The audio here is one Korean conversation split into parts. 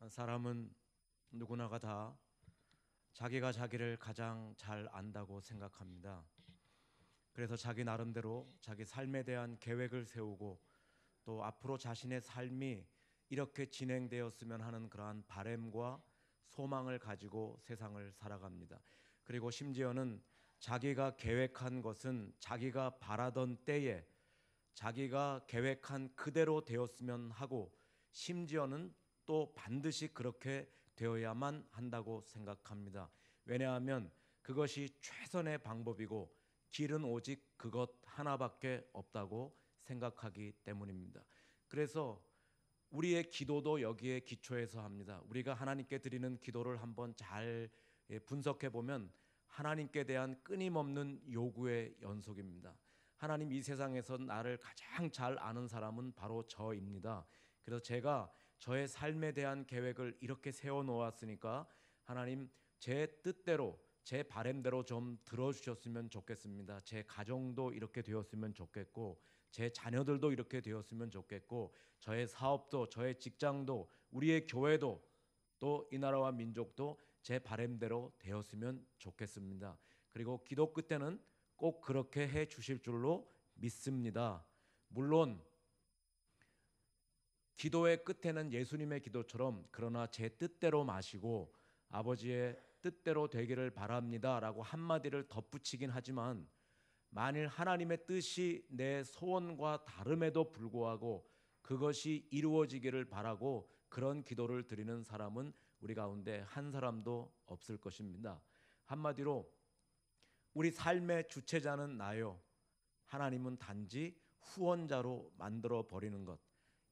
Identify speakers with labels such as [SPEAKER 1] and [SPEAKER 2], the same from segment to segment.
[SPEAKER 1] 사람은 누구나가 다 자기가 자기를 가장 잘 안다고 생각합니다. 그래서 자기 나름대로 자기 삶에 대한 계획을 세우고 또 앞으로 자신의 삶이 이렇게 진행되었으면 하는 그러한 바램과 소망을 가지고 세상을 살아갑니다. 그리고 심지어는 자기가 계획한 것은 자기가 바라던 때에 자기가 계획한 그대로 되었으면 하고 심지어는 또 반드시 그렇게 되어야만 한다고 생각합니다. 왜냐하면 그것이 최선의 방법이고 길은 오직 그것 하나밖에 없다고 생각하기 때문입니다. 그래서 우리의 기도도 여기에 기초해서 합니다. 우리가 하나님께 드리는 기도를 한번 잘 분석해 보면 하나님께 대한 끊임없는 요구의 연속입니다. 하나님, 이 세상에서 나를 가장 잘 아는 사람은 바로 저입니다. 그래서 제가 저의 삶에 대한 계획을 이렇게 세워 놓았으니까 하나님, 제 뜻대로 제 바램대로 좀 들어주셨으면 좋겠습니다. 제 가정도 이렇게 되었으면 좋겠고 제 자녀들도 이렇게 되었으면 좋겠고 저의 사업도 저의 직장도 우리의 교회도 또 이 나라와 민족도 제 바램대로 되었으면 좋겠습니다. 그리고 기도 끝에는 꼭 그렇게 해 주실 줄로 믿습니다. 물론 기도의 끝에는 예수님의 기도처럼 그러나 제 뜻대로 마시고 아버지의 뜻대로 되기를 바랍니다라고 한마디를 덧붙이긴 하지만 만일 하나님의 뜻이 내 소원과 다름에도 불구하고 그것이 이루어지기를 바라고 그런 기도를 드리는 사람은 우리 가운데 한 사람도 없을 것입니다. 한마디로 우리 삶의 주체자는 나요. 하나님은 단지 후원자로 만들어 버리는 것.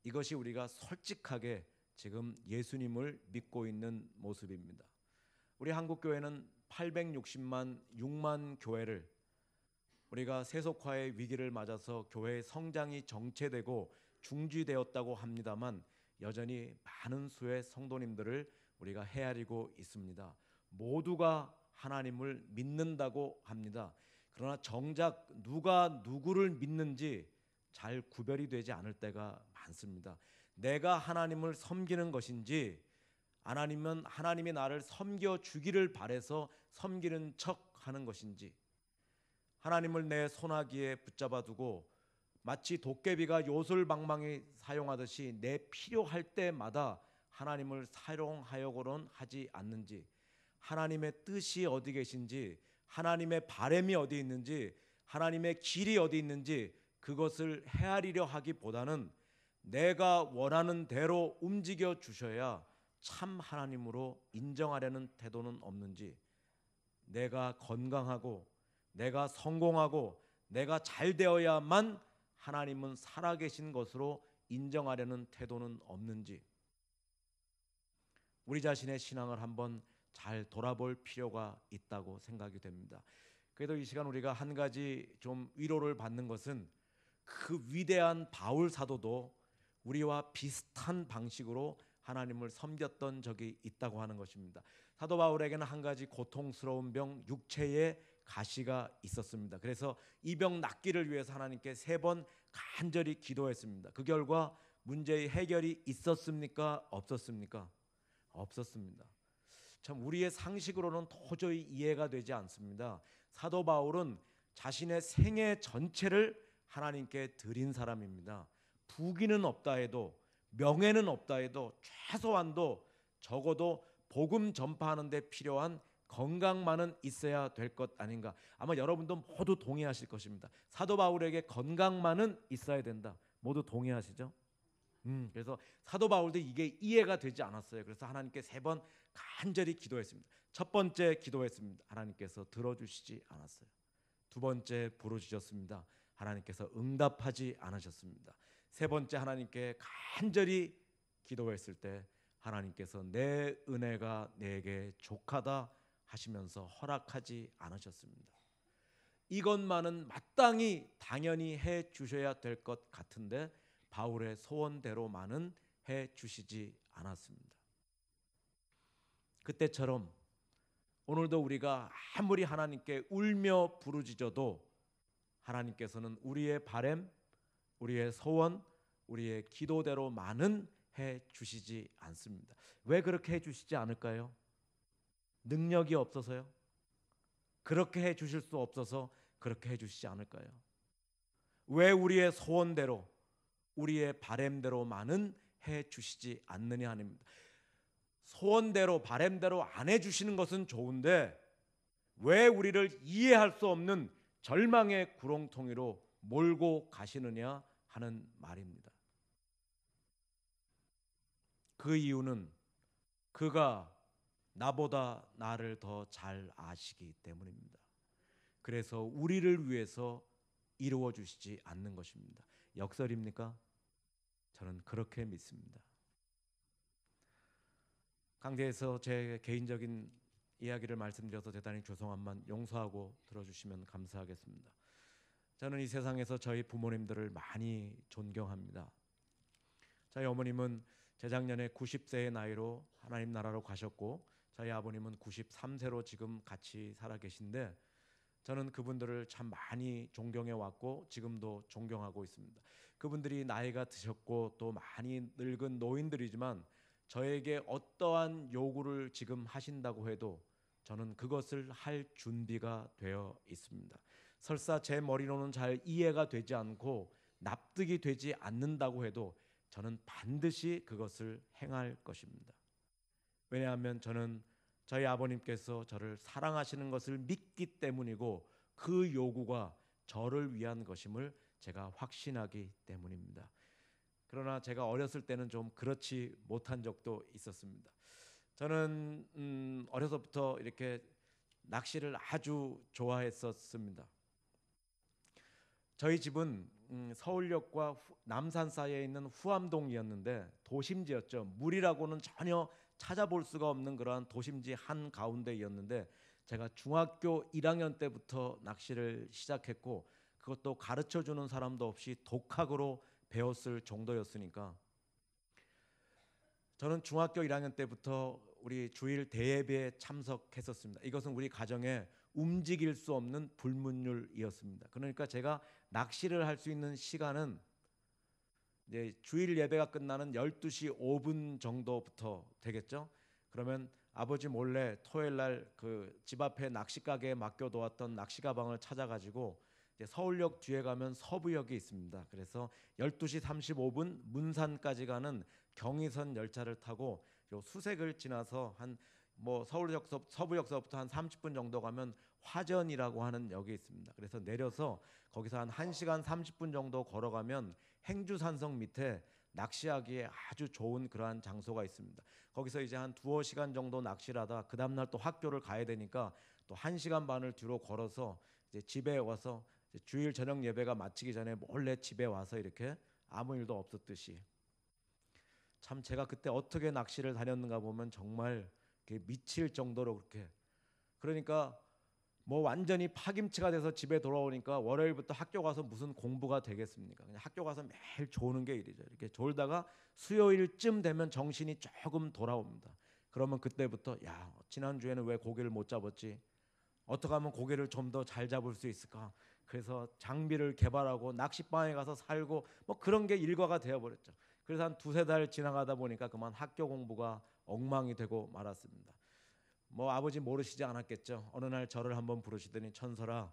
[SPEAKER 1] 이것이 우리가 솔직하게 지금 예수님을 믿고 있는 모습입니다. 우리 한국 교회는 860만 6만 교회를 우리가 세속화의 위기를 맞아서 교회의 성장이 정체되고 중지되었다고 합니다만 여전히 많은 수의 성도님들을 우리가 헤아리고 있습니다. 모두가 하나님을 믿는다고 합니다. 그러나 정작 누가 누구를 믿는지 잘 구별이 되지 않을 때가 많습니다. 내가 하나님을 섬기는 것인지 하나님은 하나님이 나를 섬겨 주기를 바라서 섬기는 척 하는 것인지 하나님을 내 손아귀에 붙잡아 두고 마치 도깨비가 요술방망이 사용하듯이 내 필요할 때마다 하나님을 사용하려고는 하지 않는지 하나님의 뜻이 어디 계신지 하나님의 바람이 어디 있는지 하나님의 길이 어디 있는지 그것을 헤아리려 하기보다는 내가 원하는 대로 움직여 주셔야 참 하나님으로 인정하려는 태도는 없는지 내가 건강하고 내가 성공하고 내가 잘 되어야만 하나님은 살아계신 것으로 인정하려는 태도는 없는지 우리 자신의 신앙을 한번 잘 돌아볼 필요가 있다고 생각이 됩니다. 그래도 이 시간 우리가 한 가지 좀 위로를 받는 것은 그 위대한 바울 사도도 우리와 비슷한 방식으로 하나님을 섬겼던 적이 있다고 하는 것입니다. 사도 바울에게는 한 가지 고통스러운 병, 육체의 가시가 있었습니다. 그래서 이 병 낫기를 위해서 하나님께 3번 간절히 기도했습니다. 그 결과 문제의 해결이 있었습니까? 없었습니까? 없었습니다. 참 우리의 상식으로는 도저히 이해가 되지 않습니다. 사도 바울은 자신의 생애 전체를 하나님께 드린 사람입니다. 부귀는 없다 해도 명예는 없다 해도 최소한도 적어도 복음 전파하는 데 필요한 건강만은 있어야 될 것 아닌가. 아마 여러분도 모두 동의하실 것입니다. 사도 바울에게 건강만은 있어야 된다. 모두 동의하시죠? 그래서 사도 바울도 이게 이해가 되지 않았어요. 그래서 하나님께 3번 간절히 기도했습니다. 첫 번째 기도했습니다. 하나님께서 들어주시지 않았어요. 두 번째 부르짖었습니다. 하나님께서 응답하지 않으셨습니다. 세 번째 하나님께 간절히 기도했을 때 하나님께서 내 은혜가 내게 족하다 하시면서 허락하지 않으셨습니다. 이것만은 마땅히 당연히 해 주셔야 될 것 같은데 바울의 소원대로만은 해 주시지 않았습니다. 그때처럼 오늘도 우리가 아무리 하나님께 울며 부르짖어도 하나님께서는 우리의 바램, 우리의 소원, 우리의 기도대로만은 해 주시지 않습니다. 왜 그렇게 해 주시지 않을까요? 능력이 없어서요? 그렇게 해 주실 수 없어서 그렇게 해 주시지 않을까요? 왜 우리의 소원대로 우리의 바램대로만은 해 주시지 않느냐 하입니다. 소원대로 바램대로 안 해 주시는 것은 좋은데 왜 우리를 이해할 수 없는 절망의 구렁텅이로 몰고 가시느냐 하는 말입니다. 그 이유는 그가 나보다 나를 더 잘 아시기 때문입니다. 그래서 우리를 위해서 이루어 주시지 않는 것입니다. 역설입니까? 저는 그렇게 믿습니다. 강제해서 제 개인적인 이야기를 말씀드려서 대단히 죄송함만 용서하고 들어주시면 감사하겠습니다. 저는 이 세상에서 저희 부모님들을 많이 존경합니다. 저희 어머님은 재작년에 90세의 나이로 하나님 나라로 가셨고 저희 아버님은 93세로 지금 같이 살아 계신데 저는 그분들을 참 많이 존경해 왔고 지금도 존경하고 있습니다. 그분들이 나이가 드셨고 또 많이 늙은 노인들이지만 저에게 어떠한 요구를 지금 하신다고 해도 저는 그것을 할 준비가 되어 있습니다. 설사 제 머리로는 잘 이해가 되지 않고 납득이 되지 않는다고 해도 저는 반드시 그것을 행할 것입니다. 왜냐하면 저는 저희 아버님께서 저를 사랑하시는 것을 믿기 때문이고 그 요구가 저를 위한 것임을 제가 확신하기 때문입니다. 그러나 제가 어렸을 때는 좀 그렇지 못한 적도 있었습니다. 저는 어려서부터 이렇게 낚시를 아주 좋아했었습니다. 저희 집은 서울역과 남산 사이에 있는 후암동이었는데 도심지였죠. 물이라고는 전혀 찾아볼 수가 없는 그러한 도심지 한 가운데였는데 제가 중학교 1학년 때부터 낚시를 시작했고 그것도 가르쳐주는 사람도 없이 독학으로 배웠을 정도였으니까 저는 중학교 1학년 때부터 우리 주일 대예배에 참석했었습니다. 이것은 우리 가정에 움직일 수 없는 불문율이었습니다. 그러니까 제가 낚시를 할 수 있는 시간은 이제 주일 예배가 끝나는 12시 5분 정도부터 되겠죠. 그러면 아버지 몰래 토요일 날 그 집 앞에 낚시 가게에 맡겨놓았던 낚시 가방을 찾아가지고 이제 서울역 뒤에 가면 서부역이 있습니다. 그래서 12시 35분 문산까지 가는 경의선 열차를 타고 요 수색을 지나서 한 뭐 서울역서 서부역서부터 한 30분 정도 가면 화전이라고 하는 역이 있습니다. 그래서 내려서 거기서 한 1시간 30분 정도 걸어가면 행주산성 밑에 낚시하기에 아주 좋은 그러한 장소가 있습니다. 거기서 이제 한 두어 시간 정도 낚시를 하다 그 다음날 또 학교를 가야 되니까 또 1시간 반을 뒤로 걸어서 이제 집에 와서 이제 주일 저녁 예배가 마치기 전에 몰래 집에 와서 이렇게 아무 일도 없었듯이 참 제가 그때 어떻게 낚시를 다녔는가 보면 정말 미칠 정도로 그렇게 그러니까 뭐 완전히 파김치가 돼서 집에 돌아오니까 월요일부터 학교 가서 무슨 공부가 되겠습니까? 그냥 학교 가서 매일 조는 게 일이죠. 이렇게 졸다가 수요일쯤 되면 정신이 조금 돌아옵니다. 그러면 그때부터 야 지난주에는 왜 고기를 못 잡았지? 어떻게 하면 고기를 좀 더 잘 잡을 수 있을까? 그래서 장비를 개발하고 낚싯방에 가서 살고 뭐 그런 게 일과가 되어버렸죠. 그래서 한 두세 달 지나가다 보니까 그만 학교 공부가 엉망이 되고 말았습니다. 뭐 아버지 모르시지 않았겠죠. 어느 날 저를 한번 부르시더니 천설아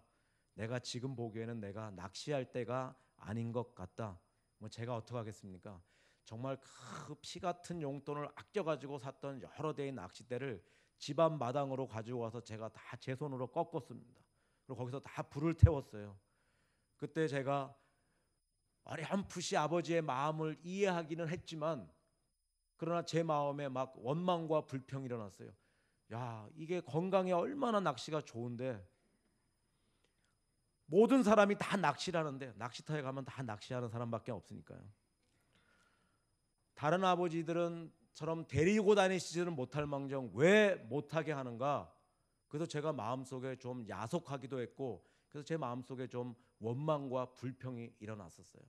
[SPEAKER 1] 내가 지금 보기에는 내가 낚시할 때가 아닌 것 같다. 뭐 제가 어떻게 하겠습니까? 정말 그 피 같은 용돈을 아껴가지고 샀던 여러 대의 낚싯대를 집 앞 마당으로 가지고 와서 제가 다 제 손으로 꺾었습니다. 그리고 거기서 다 불을 태웠어요. 그때 제가 어렴풋이 아버지의 마음을 이해하기는 했지만 그러나 제 마음에 막 원망과 불평이 일어났어요. 야, 이게 건강에 얼마나 낚시가 좋은데 모든 사람이 다 낚시를 하는데 낚시터에 가면 다 낚시하는 사람밖에 없으니까요. 다른 아버지들은 처럼 데리고 다니시지는 못할 망정 왜 못하게 하는가? 그래서 제가 마음속에 좀 야속하기도 했고 그래서 제 마음속에 좀 원망과 불평이 일어났었어요.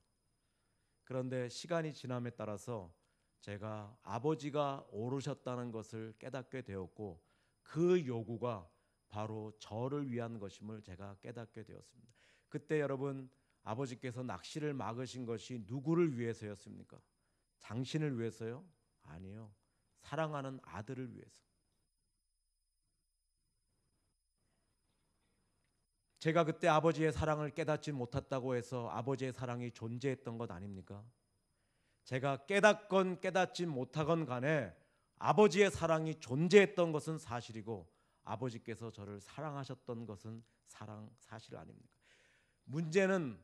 [SPEAKER 1] 그런데 시간이 지남에 따라서 제가 아버지가 오르셨다는 것을 깨닫게 되었고 그 요구가 바로 저를 위한 것임을 제가 깨닫게 되었습니다. 그때 여러분 아버지께서 낚시를 막으신 것이 누구를 위해서였습니까? 당신을 위해서요? 아니요. 사랑하는 아들을 위해서. 제가 그때 아버지의 사랑을 깨닫지 못했다고 해서 아버지의 사랑이 존재했던 것 아닙니까? 제가 깨닫건 깨닫지 못하건 간에 아버지의 사랑이 존재했던 것은 사실이고 아버지께서 저를 사랑하셨던 것은 사실 아닙니까? 문제는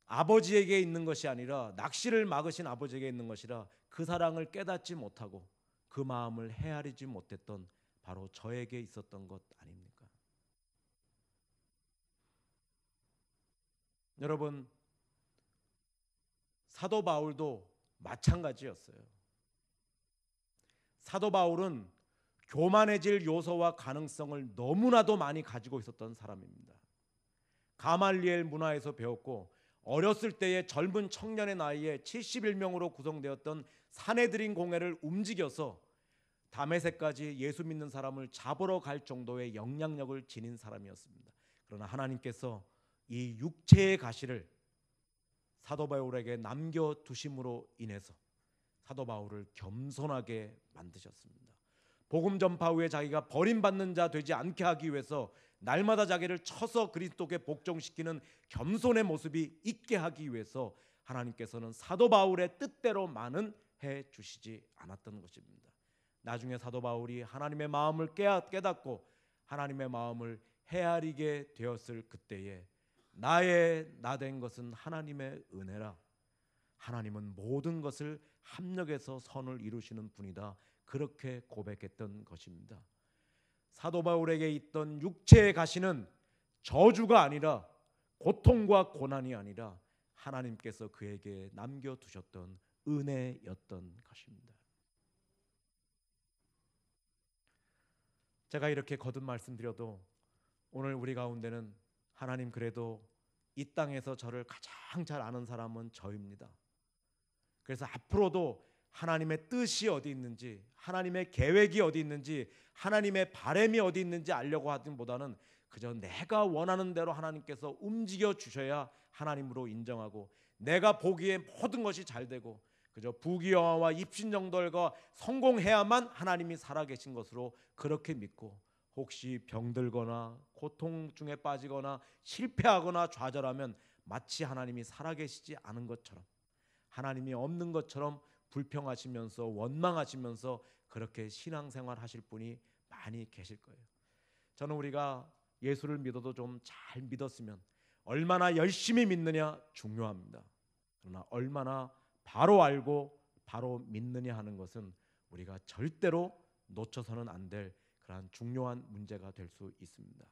[SPEAKER 1] 아버지에게 있는 것이 아니라 낚시를 막으신 아버지에게 있는 것이라 그 사랑을 깨닫지 못하고 그 마음을 헤아리지 못했던 바로 저에게 있었던 것 아닙니까? 여러분, 사도 바울도 마찬가지였어요. 사도 바울은 교만해질 요소와 가능성을 너무나도 많이 가지고 있었던 사람입니다. 가말리엘 문화에서 배웠고 어렸을 때의 젊은 청년의 나이에 71명으로 구성되었던 사내들인 공회를 움직여서 다메섹까지 예수 믿는 사람을 잡으러 갈 정도의 영향력을 지닌 사람이었습니다. 그러나 하나님께서 이 육체의 가시를 사도 바울에게 남겨두심으로 인해서 사도 바울을 겸손하게 만드셨습니다. 복음 전파 후에 자기가 버림받는 자 되지 않게 하기 위해서 날마다 자기를 쳐서 그리스도께 복종시키는 겸손의 모습이 있게 하기 위해서 하나님께서는 사도 바울의 뜻대로만은 해주시지 않았던 것입니다. 나중에 사도 바울이 하나님의 마음을 깨닫고 하나님의 마음을 헤아리게 되었을 그때에 나의 나 된 것은 하나님의 은혜라. 하나님은 모든 것을 합력해서 선을 이루시는 분이다. 그렇게 고백했던 것입니다. 사도 바울에게 있던 육체의 가시는 저주가 아니라 고통과 고난이 아니라 하나님께서 그에게 남겨두셨던 은혜였던 것입니다. 제가 이렇게 거듭 말씀드려도 오늘 우리 가운데는 하나님 그래도 이 땅에서 저를 가장 잘 아는 사람은 저입니다. 그래서 앞으로도 하나님의 뜻이 어디 있는지, 하나님의 계획이 어디 있는지, 하나님의 바람이 어디 있는지 알려고 하기보다는 그저 내가 원하는 대로 하나님께서 움직여 주셔야 하나님으로 인정하고, 내가 보기에 모든 것이 잘 되고 그저 부귀영화와 입신정돌과 성공해야만 하나님이 살아계신 것으로 그렇게 믿고, 혹시 병들거나 고통 중에 빠지거나 실패하거나 좌절하면 마치 하나님이 살아계시지 않은 것처럼, 하나님이 없는 것처럼 불평하시면서 원망하시면서 그렇게 신앙생활 하실 분이 많이 계실 거예요. 저는 우리가 예수를 믿어도 좀 잘 믿었으면 얼마나 열심히 믿느냐 중요합니다. 그러나 얼마나 바로 알고 바로 믿느냐 하는 것은 우리가 절대로 놓쳐서는 안 될 그러한 중요한 문제가 될 수 있습니다.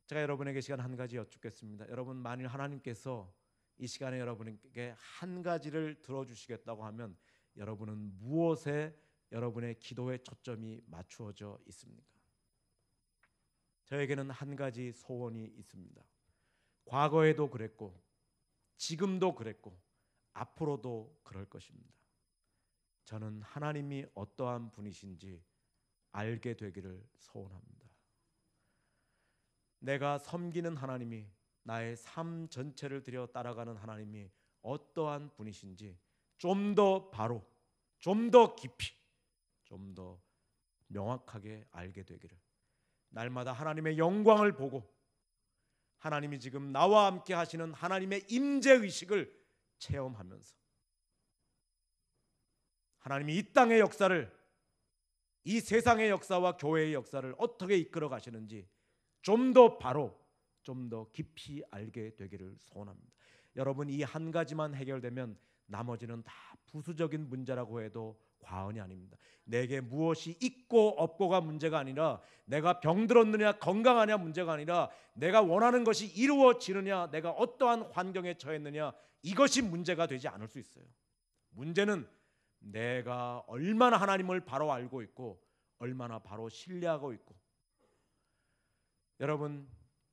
[SPEAKER 1] 제가 여러분에게 시간 한 가지 여쭙겠습니다. 여러분, 만일 하나님께서 이 시간에 여러분에게 한 가지를 들어주시겠다고 하면 여러분은 무엇에 여러분의 기도의 초점이 맞추어져 있습니까? 저에게는 한 가지 소원이 있습니다. 과거에도 그랬고 지금도 그랬고 앞으로도 그럴 것입니다. 저는 하나님이 어떠한 분이신지 알게 되기를 소원합니다. 내가 섬기는 하나님이, 나의 삶 전체를 들여 따라가는 하나님이 어떠한 분이신지 좀 더 바로, 좀 더 깊이, 좀 더 명확하게 알게 되기를, 날마다 하나님의 영광을 보고 하나님이 지금 나와 함께 하시는 하나님의 임재의식을 체험하면서 하나님이 이 땅의 역사를, 이 세상의 역사와 교회의 역사를 어떻게 이끌어 가시는지 좀 더 바로, 좀 더 깊이 알게 되기를 소원합니다. 여러분, 이 한 가지만 해결되면 나머지는 다 부수적인 문제라고 해도 과언이 아닙니다. 내게 무엇이 있고 없고가 문제가 아니라, 내가 병들었느냐 건강하냐 문제가 아니라, 내가 원하는 것이 이루어지느냐, 내가 어떠한 환경에 처했느냐, 이것이 문제가 되지 않을 수 있어요. 문제는 내가 얼마나 하나님을 바로 알고 있고 얼마나 바로 신뢰하고 있고. 여러분,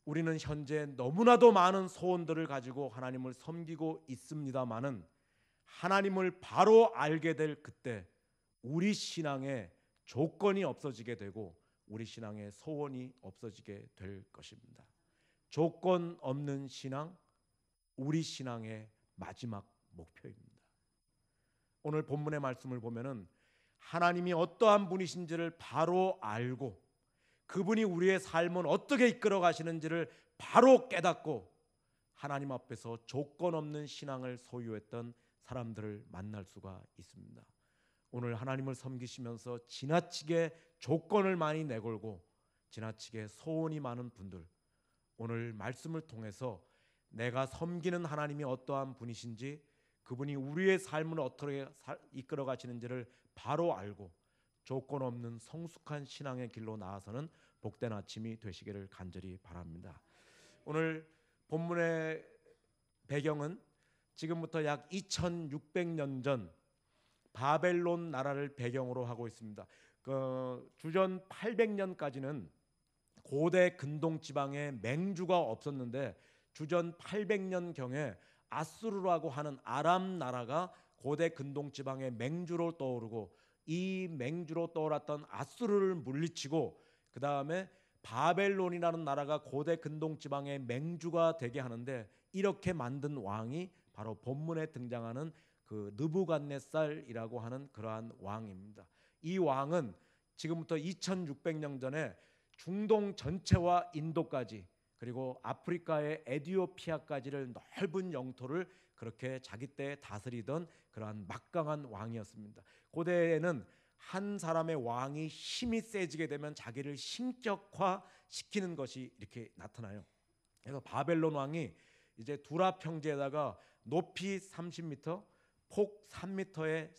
[SPEAKER 1] 우리는 현재 너무나도 많은 소원들을 가지고 하나님을 섬기고 있습니다마는 하나님을 바로 알게 될 그때 우리 신앙의 조건이 없어지게 되고 우리 신앙의 소원이 없어지게 될 것입니다. 조건 없는 신앙, 우리 신앙의 마지막 목표입니다. 오늘 본문의 말씀을 보면은 하나님이 어떠한 분이신지를 바로 알고 그분이 우리의 삶은 어떻게 이끌어 가시는지를 바로 깨닫고 하나님 앞에서 조건 없는 신앙을 소유했던 사람들을 만날 수가 있습니다. 오늘 하나님을 섬기시면서 지나치게 조건을 많이 내걸고 지나치게 소원이 많은 분들, 오늘 말씀을 통해서 내가 섬기는 하나님이 어떠한 분이신지, 그분이 우리의 삶을 어떻게 이끌어 가시는지를 바로 알고 조건 없는 성숙한 신앙의 길로 나아서는 복된 아침이 되시기를 간절히 바랍니다. 오늘 본문의 배경은 지금부터 약 2600년 전 바벨론 나라를 배경으로 하고 있습니다. 주전 800년까지는 고대 근동 지방에 맹주가 없었는데 주전 800년 경에 아수르라고 하는 아람 나라가 고대 근동 지방의 맹주로 떠오르고, 이 맹주로 떠올랐던 아수르를 물리치고 그 다음에 바벨론이라는 나라가 고대 근동 지방의 맹주가 되게 하는데, 이렇게 만든 왕이 바로 본문에 등장하는 그 느부갓네살이라고 하는 그러한 왕입니다. 이 왕은 지금부터 2600년 전에 중동 전체와 인도까지, 그리고 아프리카의 에티오피아까지를 넓은 영토를 그렇게 자기 때 다스리던 그러한 막강한 왕이었습니다. 고대에는 한 사람의 왕이 힘이 세지게 되면 자기를 신격화시키는 것이 이렇게 나타나요. 그래서 바벨론 왕이 이제 두라 평지에다가 높이 30m, 폭 3m의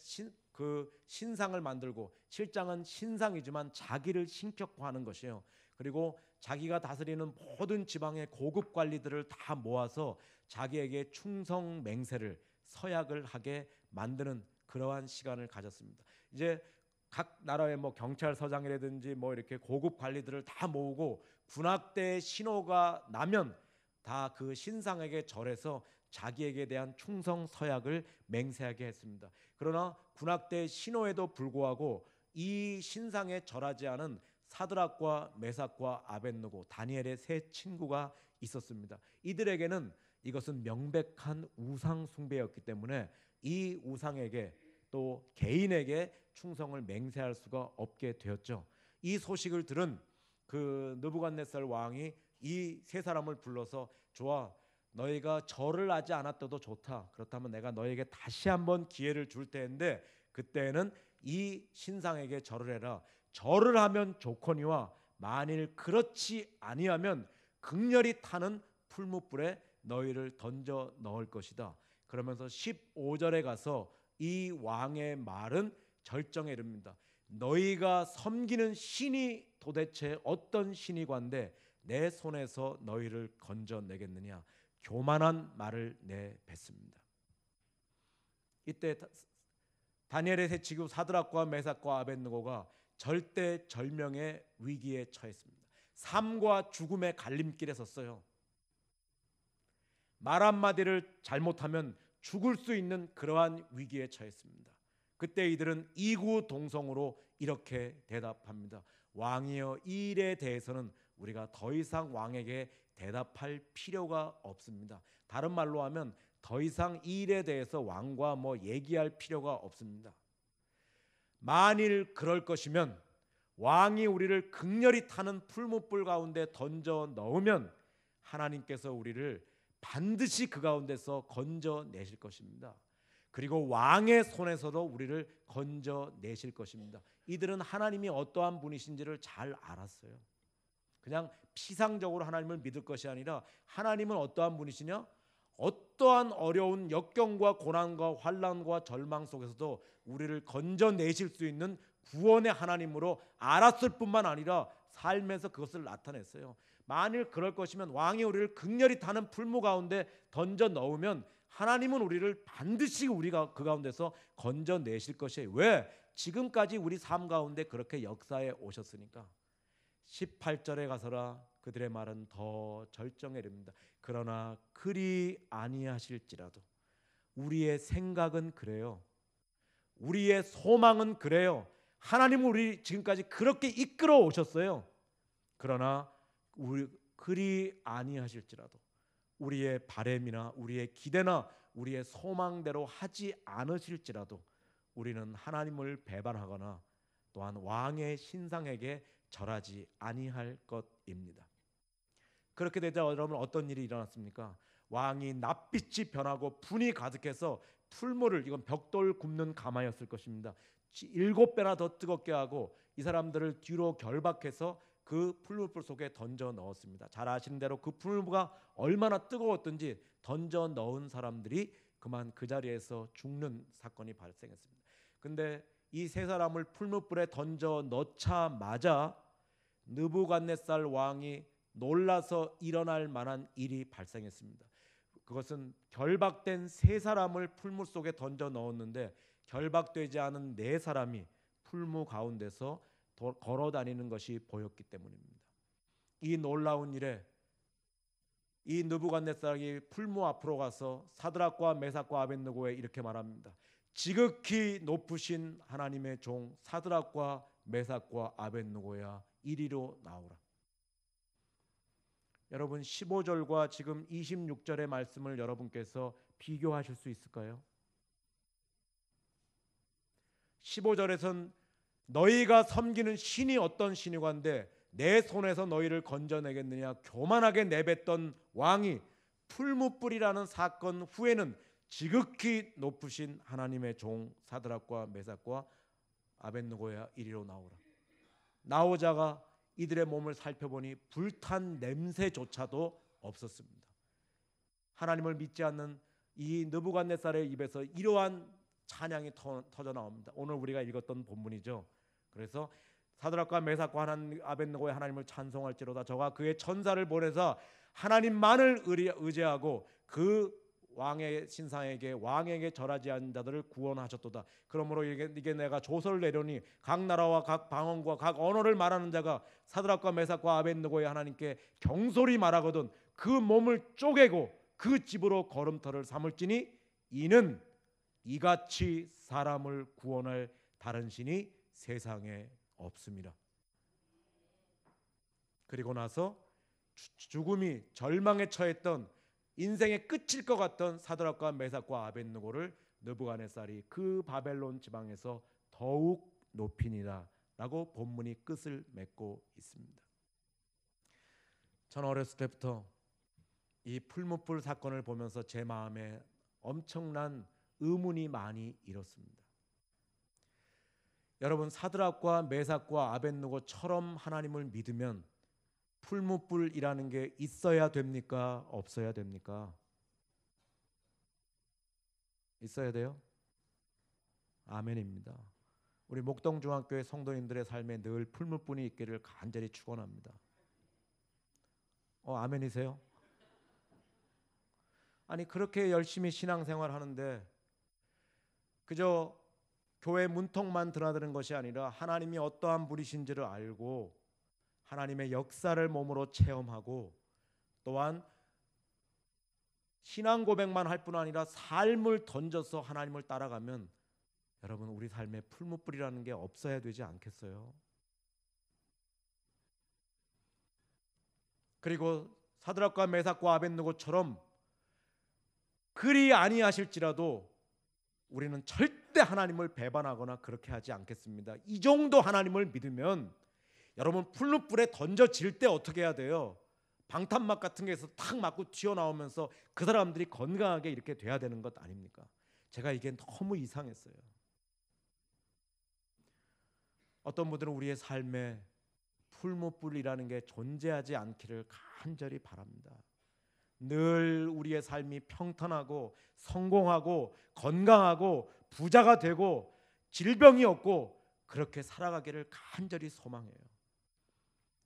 [SPEAKER 1] 신상을 만들고, 실장은 신상이지만 자기를 신격화하는 것이에요. 그리고 자기가 다스리는 모든 지방의 고급 관리들을 다 모아서 자기에게 충성 맹세를, 서약을 하게 만드는 그러한 시간을 가졌습니다. 이제 각 나라의 뭐 경찰서장이라든지 뭐 이렇게 고급 관리들을 다 모으고 군악대의 신호가 나면 다 그 신상에게 절해서 자기에게 대한 충성 서약을 맹세하게 했습니다. 그러나 군악대의 신호에도 불구하고 이 신상에 절하지 않은 사드락과 메삭과 아벳느고, 다니엘의 세 친구가 있었습니다. 이들에게는 이것은 명백한 우상 숭배였기 때문에 이 우상에게 또 개인에게 충성을 맹세할 수가 없게 되었죠. 이 소식을 들은 그 느부갓네살 왕이 이 세 사람을 불러서, 좋아, 너희가 절을 하지 않았어도 좋다. 그렇다면 내가 너에게 다시 한번 기회를 줄 때인데 그때는 이 신상에게 절을 해라. 절을 하면 좋거니와 만일 그렇지 아니하면 극렬히 타는 풀무불에 너희를 던져 넣을 것이다. 그러면서 15절에 가서 이 왕의 말은 절정에 이릅니다. 너희가 섬기는 신이 도대체 어떤 신이관데 내 손에서 너희를 건져내겠느냐. 교만한 말을 내뱉습니다. 이때 다니엘의 세 친구 사드락과 메삭과 아벳느고가 절대 절명의 위기에 처했습니다. 삶과 죽음의 갈림길에 섰어요. 말 한마디를 잘못하면 죽을 수 있는 그러한 위기에 처했습니다. 그때 이들은 이구동성으로 이렇게 대답합니다. 왕이여, 이 일에 대해서는 우리가 더 이상 왕에게 대답할 필요가 없습니다. 다른 말로 하면 더 이상 이 일에 대해서 왕과 뭐 얘기할 필요가 없습니다. 만일 그럴 것이면 왕이 우리를 극렬히 타는 풀무불 가운데 던져 넣으면 하나님께서 우리를 반드시 그 가운데서 건져내실 것입니다. 그리고 왕의 손에서도 우리를 건져내실 것입니다. 이들은 하나님이 어떠한 분이신지를 잘 알았어요. 그냥 피상적으로 하나님을 믿을 것이 아니라 하나님은 어떠한 분이시냐? 어떠한 어려운 역경과 고난과 환난과 절망 속에서도 우리를 건져내실 수 있는 구원의 하나님으로 알았을 뿐만 아니라 삶에서 그것을 나타냈어요. 만일 그럴 것이면 왕이 우리를 극렬히 타는 풀무 가운데 던져 넣으면 하나님은 우리를 반드시 우리가 그 가운데서 건져내실 것이에요. 왜? 지금까지 우리 삶 가운데 그렇게 역사해 오셨으니까. 18절에 가서라 그들의 말은 더 절정에 이릅니다. 그러나 그리 아니하실지라도, 우리의 생각은 그래요. 우리의 소망은 그래요. 하나님은 우리 지금까지 그렇게 이끌어 오셨어요. 그러나 우리 그리 아니하실지라도, 우리의 바램이나 우리의 기대나 우리의 소망대로 하지 않으실지라도 우리는 하나님을 배반하거나 또한 왕의 신상에게 절하지 아니할 것입니다. 그렇게 되자 여러분 어떤 일이 일어났습니까? 왕이 낯빛이 변하고 분이 가득해서 풀무를, 이건 벽돌 굽는 가마였을 것입니다, 7배나 더 뜨겁게 하고 이 사람들을 뒤로 결박해서 그 풀무불 속에 던져 넣었습니다. 잘 아시는 대로 그 풀무가 얼마나 뜨거웠던지 던져 넣은 사람들이 그만 그 자리에서 죽는 사건이 발생했습니다. 근데 이 세 사람을 풀무불에 던져 넣자마자 느부갓네살 왕이 놀라서 일어날 만한 일이 발생했습니다. 그것은 결박된 세 사람을 풀무 속에 던져 넣었는데 결박되지 않은 네 사람이 풀무 가운데서 걸어 다니는 것이 보였기 때문입니다. 이 놀라운 일에 이 느부갓네살이 풀무 앞으로 가서 사드락과 메삭과 아벳느고에 이렇게 말합니다. 지극히 높으신 하나님의 종 사드락과 메삭과 아벳느고야, 이리로 나오라. 여러분 15절과 지금 26절의 말씀을 여러분께서 비교하실 수 있을까요? 15절에선 너희가 섬기는 신이 어떤 신이관데 내 손에서 너희를 건져내겠느냐 교만하게 내뱉던 왕이 풀무불이라는 사건 후에는 지극히 높으신 하나님의 종 사드락과 메삭과 아벳느고야, 이리로 나오라. 나오자가 이들의 몸을 살펴보니 불탄 냄새조차도 없었습니다. 하나님을 믿지 않는 이 느부갓네살의 입에서 이러한 찬양이 터져 나옵니다. 오늘 우리가 읽었던 본문이죠. 그래서 사드락과 메삭과 아벳느고의 하나님을 찬송할지로다. 저가 그의 천사를 보내서 하나님만을 의지하고 그 왕의 신상에게 왕에게 절하지 않은 자들을 구원하셨도다. 그러므로 이게 내가 조서를 내려니 각 나라와 각 방언과 각 언어를 말하는 자가 사드락과 메삭과 아벳느고의 하나님께 경솔히 말하거든 그 몸을 쪼개고 그 집으로 걸음터를 삼을지니 이는 이같이 사람을 구원할 다른 신이 세상에 없습니다. 그리고 나서 죽음이 절망에 처했던 인생의 끝일 것 같던 사드락과 메삭과 아벳느고를 느부갓네살이 그 바벨론 지방에서 더욱 높이니라 라고 본문이 끝을 맺고 있습니다. 저는 어렸을 때부터 이 풀무불 사건을 보면서 제 마음에 엄청난 의문이 많이 일었습니다. 여러분 사드락과 메삭과 아벳느고처럼 하나님을 믿으면 풀무불이라는 게 있어야 됩니까? 없어야 됩니까? 있어야 돼요? 아멘입니다. 우리 목동중학교의 성도님들의 삶에 늘 풀무불이 있기를 간절히 축원합니다. 아멘이세요? 아니 그렇게 열심히 신앙생활 하는데 그저 교회 문턱만 드나드는 것이 아니라 하나님이 어떠한 분이신지를 알고 하나님의 역사를 몸으로 체험하고 또한 신앙 고백만 할 뿐 아니라 삶을 던져서 하나님을 따라가면 여러분 우리 삶에 풀무불이라는 게 없어야 되지 않겠어요? 그리고 사드락과 메삭과 아벳느고처럼 그리 아니하실지라도 우리는 절대 하나님을 배반하거나 그렇게 하지 않겠습니다. 이 정도 하나님을 믿으면 여러분 풀무불에 던져질 때 어떻게 해야 돼요? 방탄막 같은 게에서 탁 맞고 튀어나오면서 그 사람들이 건강하게 이렇게 돼야 되는 것 아닙니까? 제가 이게 너무 이상했어요. 어떤 분들은 우리의 삶에 풀무불이라는 게 존재하지 않기를 간절히 바랍니다. 늘 우리의 삶이 평탄하고 성공하고 건강하고 부자가 되고 질병이 없고 그렇게 살아가기를 간절히 소망해요.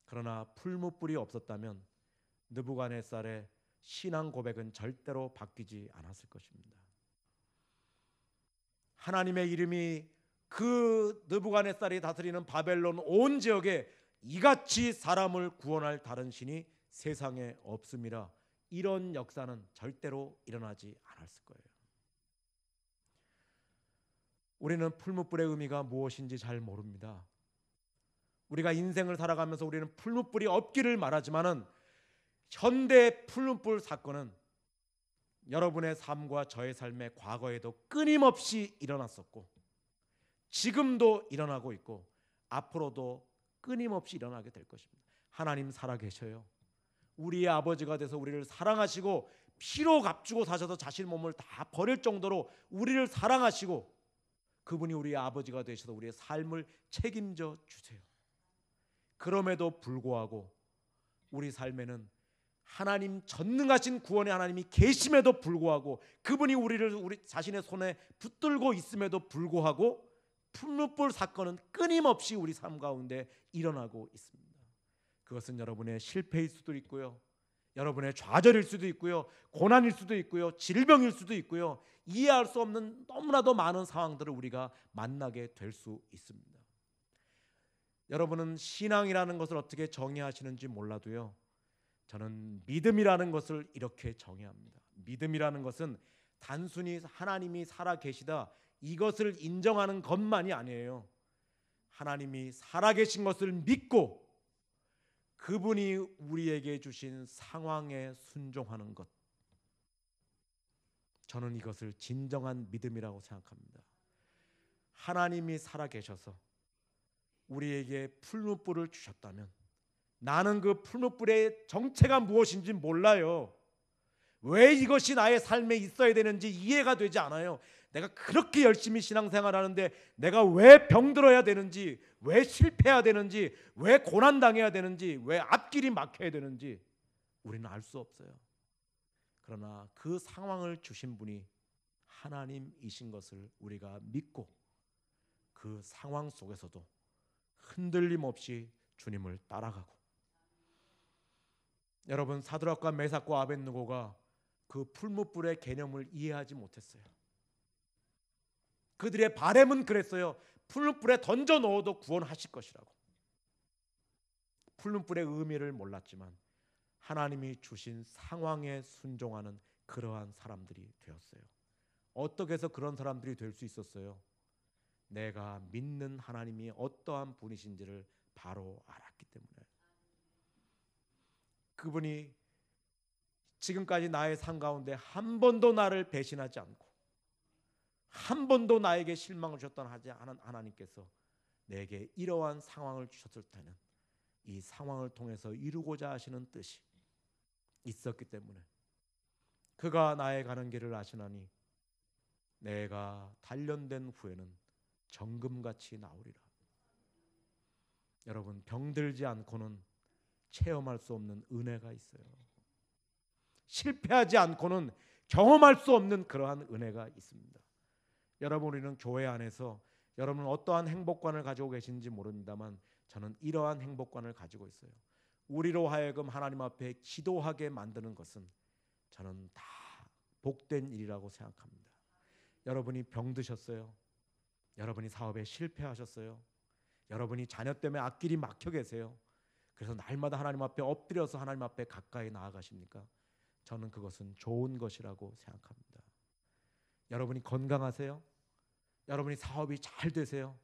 [SPEAKER 1] 그러나 풀무불이 없었다면 느부갓네살의 신앙 고백은 절대로 바뀌지 않았을 것입니다. 하나님의 이름이 그 느부갓네살이 다스리는 바벨론 온 지역에 이같이 사람을 구원할 다른 신이 세상에 없습니다. 이런 역사는 절대로 일어나지 않았을 거예요. 우리는 풀무불의 의미가 무엇인지 잘 모릅니다. 우리가 인생을 살아가면서 우리는 풀무불이 없기를 말하지만은 현대 풀무불 사건은 여러분의 삶과 저의 삶의 과거에도 끊임없이 일어났었고 지금도 일어나고 있고 앞으로도 끊임없이 일어나게 될 것입니다. 하나님 살아계셔요. 우리의 아버지가 돼서 우리를 사랑하시고 피로 값주고 사셔서 자신 몸을 다 버릴 정도로 우리를 사랑하시고 그분이 우리의 아버지가 되셔서 우리의 삶을 책임져 주세요. 그럼에도 불구하고 우리 삶에는 하나님 전능하신 구원의 하나님이 계심에도 불구하고 그분이 우리를 우리 자신의 손에 붙들고 있음에도 불구하고 풀무불 사건은 끊임없이 우리 삶 가운데 일어나고 있습니다. 그것은 여러분의 실패일 수도 있고요, 여러분의 좌절일 수도 있고요, 고난일 수도 있고요, 질병일 수도 있고요, 이해할 수 없는 너무나도 많은 상황들을 우리가 만나게 될 수 있습니다. 여러분은 신앙이라는 것을 어떻게 정의하시는지 몰라도요, 저는 믿음이라는 것을 이렇게 정의합니다. 믿음이라는 것은 단순히 하나님이 살아계시다 이것을 인정하는 것만이 아니에요. 하나님이 살아계신 것을 믿고 그분이 우리에게 주신 상황에 순종하는 것, 저는 이것을 진정한 믿음이라고 생각합니다. 하나님이 살아계셔서 우리에게 풀무불을 주셨다면 나는 그 풀무불의 정체가 무엇인지 몰라요. 왜 이것이 나의 삶에 있어야 되는지 이해가 되지 않아요. 내가 그렇게 열심히 신앙생활하는데 내가 왜 병들어야 되는지, 왜 실패해야 되는지, 왜 고난당해야 되는지, 왜 앞길이 막혀야 되는지 우리는 알 수 없어요. 그러나 그 상황을 주신 분이 하나님이신 것을 우리가 믿고 그 상황 속에서도 흔들림 없이 주님을 따라가고, 여러분 사드락과 메삭과 아벳느고가 그 풀무불의 개념을 이해하지 못했어요. 그들의 바램은 그랬어요. 풀무불에 던져 넣어도 구원하실 것이라고. 풀무불의 의미를 몰랐지만 하나님이 주신 상황에 순종하는 그러한 사람들이 되었어요. 어떻게 해서 그런 사람들이 될 수 있었어요? 내가 믿는 하나님이 어떠한 분이신지를 바로 알았기 때문에. 그분이 지금까지 나의 삶 가운데 한 번도 나를 배신하지 않고 한 번도 나에게 실망을 주셨던 하나님께서 내게 이러한 상황을 주셨을 때는 이 상황을 통해서 이루고자 하시는 뜻이 있었기 때문에 그가 나의 가는 길을 아시나니 내가 단련된 후에는 정금같이 나오리라. 여러분, 병들지 않고는 체험할 수 없는 은혜가 있어요. 실패하지 않고는 경험할 수 없는 그러한 은혜가 있습니다. 여러분, 우리는 교회 안에서 여러분 어떠한 행복관을 가지고 계신지 모릅니다만 저는 이러한 행복관을 가지고 있어요. 우리로 하여금 하나님 앞에 기도하게 만드는 것은 저는 다 복된 일이라고 생각합니다. 여러분이 병드셨어요. 여러분이 사업에 실패하셨어요. 여러분이 자녀 때문에 앞길이 막혀 계세요. 그래서 날마다 하나님 앞에 엎드려서 하나님 앞에 가까이 나아가십니까? 저는 그것은 좋은 것이라고 생각합니다. 여러분이 건강하세요? 여러분이 사업이 잘 되세요?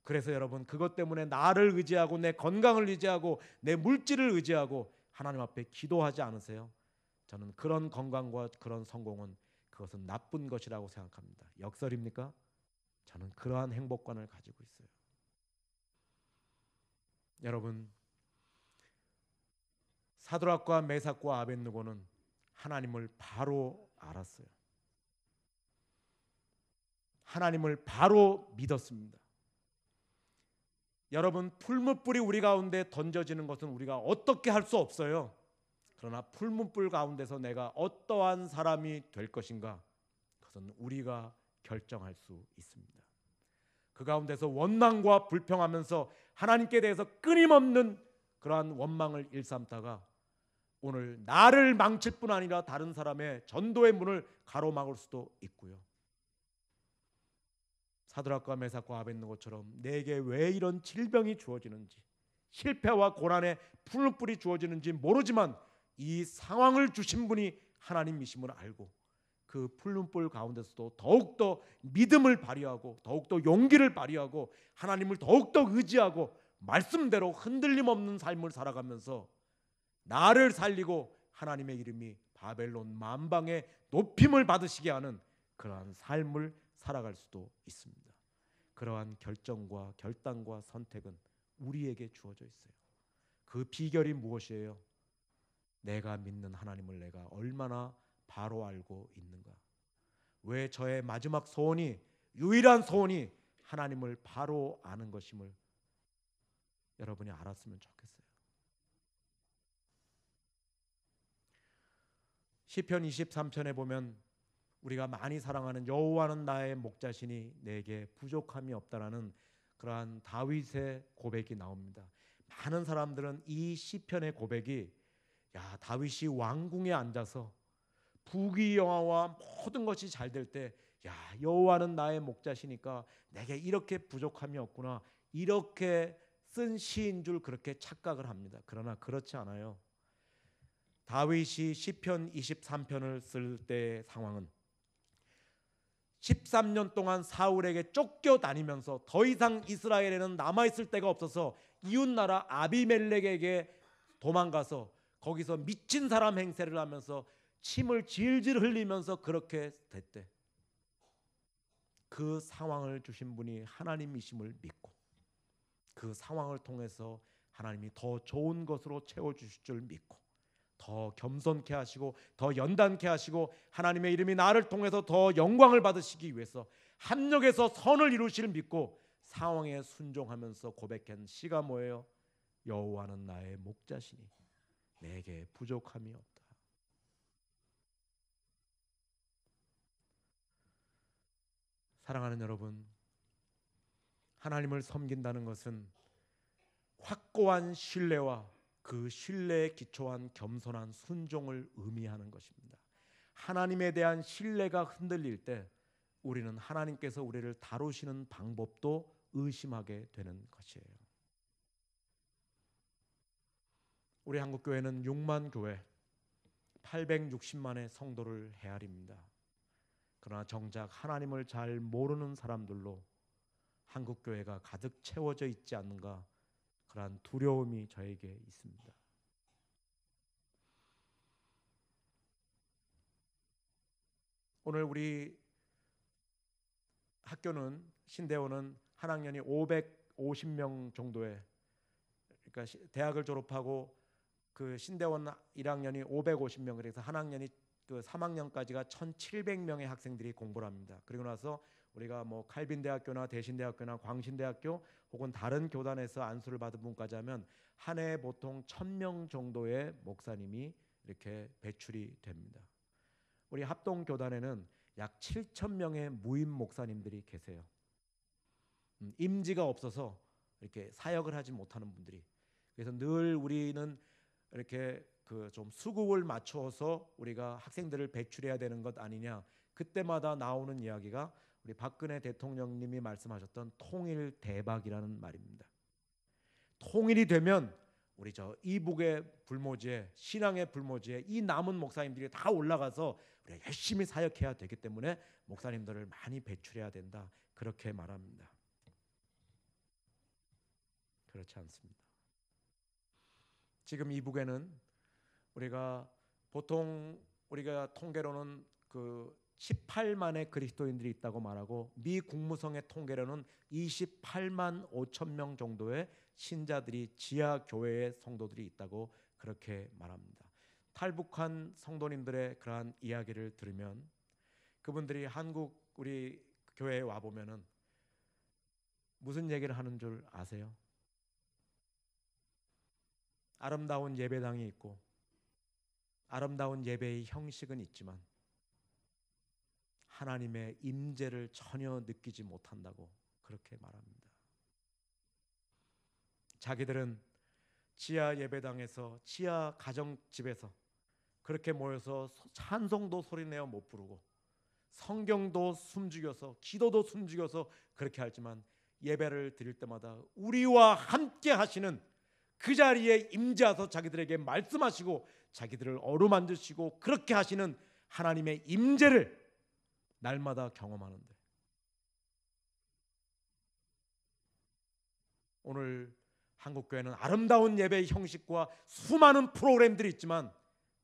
[SPEAKER 1] 그래서 여러분 그것 때문에 나를 의지하고 내 건강을 의지하고 내 물질을 의지하고 하나님 앞에 기도하지 않으세요? 저는 그런 건강과 그런 성공은 그것은 나쁜 것이라고 생각합니다. 역설입니까? 저는 그러한 행복관을 가지고 있어요. 여러분, 사드락과 메삭과 아벳느고는 하나님을 바로 알았어요. 하나님을 바로 믿었습니다. 여러분, 풀무불이 우리 가운데 던져지는 것은 우리가 어떻게 할 수 없어요. 그러나 풀무불 가운데서 내가 어떠한 사람이 될 것인가, 그것은 우리가 결정할 수 있습니다. 그 가운데서 원망과 불평하면서 하나님께 대해서 끊임없는 그러한 원망을 일삼다가 오늘 나를 망칠 뿐 아니라 다른 사람의 전도의 문을 가로막을 수도 있고요. 사드락과 메삭과 아벳느고처럼 내게 왜 이런 질병이 주어지는지, 실패와 고난의 풀무불이 주어지는지 모르지만 이 상황을 주신 분이 하나님이심을 알고 그 풀무불 가운데서도 더욱더 믿음을 발휘하고 더욱더 용기를 발휘하고 하나님을 더욱더 의지하고 말씀대로 흔들림 없는 삶을 살아가면서 나를 살리고 하나님의 이름이 바벨론 만방에 높임을 받으시게 하는 그러한 삶을 살아갈 수도 있습니다. 그러한 결정과 결단과 선택은 우리에게 주어져 있어요. 그 비결이 무엇이에요? 내가 믿는 하나님을 내가 얼마나 바로 알고 있는가. 왜 저의 마지막 소원이, 유일한 소원이 하나님을 바로 아는 것임을 여러분이 알았으면 좋겠어요. 시편 23편에 보면 우리가 많이 사랑하는 여호와는 나의 목자시니 내게 부족함이 없다라는 그러한 다윗의 고백이 나옵니다. 많은 사람들은 이 시편의 고백이, 야, 다윗이 왕궁에 앉아서 부귀영화와 모든 것이 잘 될 때, 야, 여호와는 나의 목자시니까 내게 이렇게 부족함이 없구나, 이렇게 쓴 시인 줄 그렇게 착각을 합니다. 그러나 그렇지 않아요. 다윗이 시편 23편을 쓸 때의 상황은 13년 동안 사울에게 쫓겨다니면서 더 이상 이스라엘에는 남아있을 데가 없어서 이웃나라 아비멜렉에게 도망가서 거기서 미친 사람 행세를 하면서 침을 질질 흘리면서 그렇게 됐대. 그 상황을 주신 분이 하나님이심을 믿고 그 상황을 통해서 하나님이 더 좋은 것으로 채워주실 줄 믿고 더 겸손케 하시고 더 연단케 하시고 하나님의 이름이 나를 통해서 더 영광을 받으시기 위해서 합력해서 선을 이루시를 믿고 상황에 순종하면서 고백한 시가 뭐예요? 여호와는 나의 목자시니 내게 부족함이 없다. 사랑하는 여러분, 하나님을 섬긴다는 것은 확고한 신뢰와 그 신뢰에 기초한 겸손한 순종을 의미하는 것입니다. 하나님에 대한 신뢰가 흔들릴 때 우리는 하나님께서 우리를 다루시는 방법도 의심하게 되는 것이에요. 우리 한국교회는 6만 교회 860만의 성도를 헤아립니다. 그러나 정작 하나님을 잘 모르는 사람들로 한국교회가 가득 채워져 있지 않는가, 그러한 두려움이 저에게 있습니다. 오늘 우리 학교는, 신대원은 한 학년이 550명 정도의, 그러니까 대학을 졸업하고 그 신대원 1학년이 550명, 그래서 한 학년이 그 3학년까지가 1,700명의 학생들이 공부를 합니다. 그리고 나서 우리가 뭐 칼빈대학교나 대신대학교나 광신대학교 혹은 다른 교단에서 안수를 받은 분까지 하면 한 해에 보통 1,000명 정도의 목사님이 이렇게 배출이 됩니다. 우리 합동교단에는 약 7,000명의 무임 목사님들이 계세요. 임지가 없어서 이렇게 사역을 하지 못하는 분들이. 그래서 늘 우리는 이렇게 그 좀 수급을 맞춰서 우리가 학생들을 배출해야 되는 것 아니냐. 그때마다 나오는 이야기가 우리 박근혜 대통령님이 말씀하셨던 통일 대박이라는 말입니다. 통일이 되면 우리 저 이북의 불모지에, 신앙의 불모지에 이 남은 목사님들이 다 올라가서 우리가 열심히 사역해야 되기 때문에 목사님들을 많이 배출해야 된다, 그렇게 말합니다. 그렇지 않습니다. 지금 이북에는 우리가 보통 우리가 통계로는 그 18만의 그리스도인들이 있다고 말하고 미 국무성의 통계로는 28만 5천 명 정도의 신자들이 지하 교회의 성도들이 있다고 그렇게 말합니다. 탈북한 성도님들의 그러한 이야기를 들으면 그분들이 한국 우리 교회에 와 보면은 무슨 얘기를 하는 줄 아세요? 아름다운 예배당이 있고 아름다운 예배의 형식은 있지만 하나님의 임재를 전혀 느끼지 못한다고 그렇게 말합니다. 자기들은 지하 예배당에서, 지하 가정집에서 그렇게 모여서 찬송도 소리내어 못 부르고 성경도 숨죽여서 기도도 숨죽여서 그렇게 하지만 예배를 드릴 때마다 우리와 함께 하시는 그 자리에 임재하셔서 자기들에게 말씀하시고 자기들을 어루만지시고 그렇게 하시는 하나님의 임재를 날마다 경험하는데, 오늘 한국교회는 아름다운 예배의 형식과 수많은 프로그램들이 있지만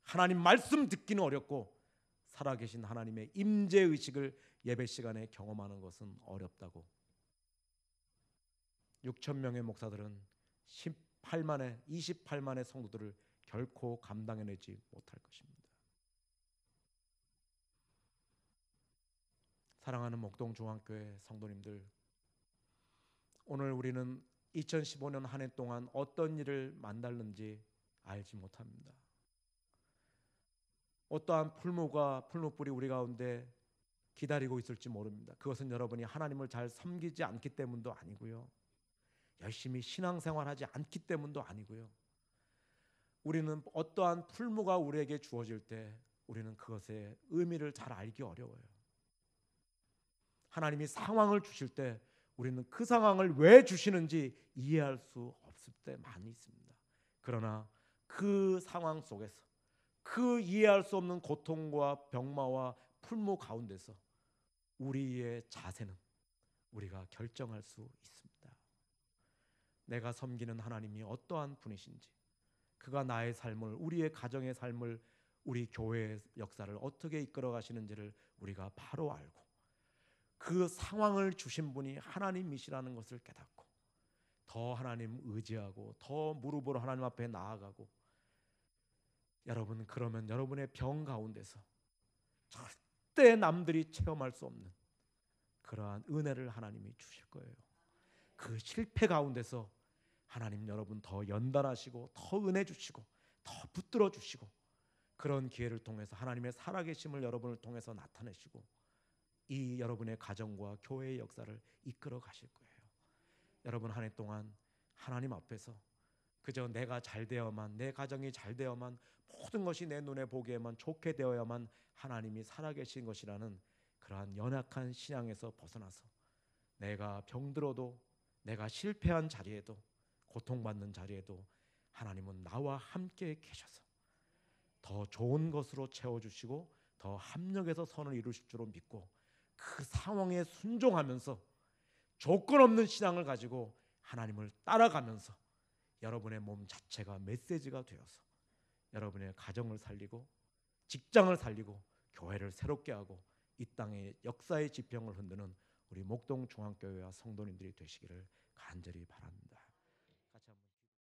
[SPEAKER 1] 하나님 말씀 듣기는 어렵고 살아계신 하나님의 임재의식을 예배 시간에 경험하는 것은 어렵다고. 6천 명의 목사들은 28만의 성도들을 결코 감당해내지 못할 것입니다. 사랑하는 목동중앙교회 성도님들, 오늘 우리는 2015년 한 해 동안 어떤 일을 만났는지 알지 못합니다. 어떠한 풀무불이 우리 가운데 기다리고 있을지 모릅니다. 그것은 여러분이 하나님을 잘 섬기지 않기 때문도 아니고요, 열심히 신앙생활하지 않기 때문도 아니고요, 우리는 어떠한 풀무가 우리에게 주어질 때 우리는 그것의 의미를 잘 알기 어려워요. 하나님이 상황을 주실 때 우리는 그 상황을 왜 주시는지 이해할 수 없을 때 많이 있습니다. 그러나 그 상황 속에서 그 이해할 수 없는 고통과 병마와 풀무 가운데서 우리의 자세는 우리가 결정할 수 있습니다. 내가 섬기는 하나님이 어떠한 분이신지, 그가 나의 삶을, 우리의 가정의 삶을, 우리 교회의 역사를 어떻게 이끌어 가시는지를 우리가 바로 알고 그 상황을 주신 분이 하나님이시라는 것을 깨닫고 더 하나님 의지하고 더 무릎으로 하나님 앞에 나아가고, 여러분, 그러면 여러분의 병 가운데서 절대 남들이 체험할 수 없는 그러한 은혜를 하나님이 주실 거예요. 그 실패 가운데서 하나님 여러분 더 연단하시고 더 은혜 주시고 더 붙들어 주시고, 그런 기회를 통해서 하나님의 살아계심을 여러분을 통해서 나타내시고 이 여러분의 가정과 교회의 역사를 이끌어 가실 거예요. 여러분 한 해 동안 하나님 앞에서 그저 내가 잘 되어야만, 내 가정이 잘 되어야만, 모든 것이 내 눈에 보기에만 좋게 되어야만 하나님이 살아계신 것이라는 그러한 연약한 신앙에서 벗어나서 내가 병들어도, 내가 실패한 자리에도, 고통받는 자리에도 하나님은 나와 함께 계셔서 더 좋은 것으로 채워주시고 더 합력해서 선을 이루실 줄로 믿고 그 상황에 순종하면서 조건 없는 신앙을 가지고 하나님을 따라가면서 여러분의 몸 자체가 메시지가 되어서 여러분의 가정을 살리고 직장을 살리고 교회를 새롭게 하고 이 땅의 역사의 지평을 흔드는 우리 목동중앙교회와 성도님들이 되시기를 간절히 바랍니다.